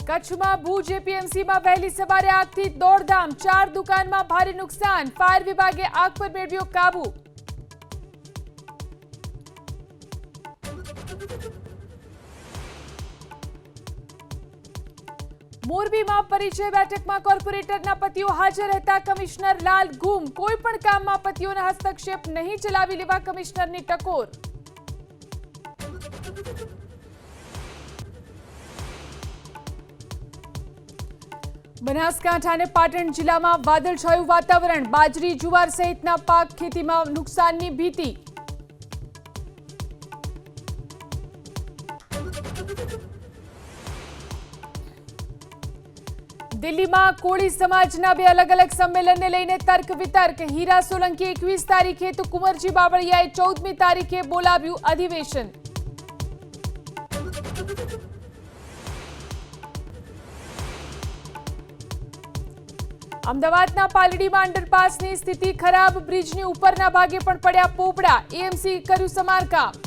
કચ્છમાં ભુજ એપીએમસીમાં વહેલી સવારે આગથી દોડધામ, 4 દુકાનમાં ભારે નુકસાન, ફાયર વિભાગે આગ પર મેળવ્યો કાબુ। મોરબીમાં પરિચય બેઠકમાં કોર્પોરેટરના પતિઓ હાજર રહેતા કમિશનર લાલ ગુમ, કોઈ પણ કામમાં પતિઓના હસ્તક્ષેપ નહીં, ચલાવી લેવા કમિશનરની ટકોર। બનાસકાંઠા અને પાટણ જિલ્લામાં વાદળછાયું વાતાવરણ, બાજરી, જુવાર સહિતના પાક ખેતીમાં નુકસાનની ભીતિ। દિલ્હીમાં કોળી સમાજના 2 અલગ-અલગ સંમેલનને લઈને તર્ક વિતર્ક, હીરા સોલંકી 21 તારીખે તો કુંવરજી બાવળિયાએ 14મી તારીખે બોલાવ્યું અધિવેશન। અમદાવાદના પાલડીમાં અંડરપાસની સ્થિતિ ખરાબ, બ્રિજની ઉપરના ભાગે પણ પડ્યા પોપડા, એએમસી કર્યું સમારકામ।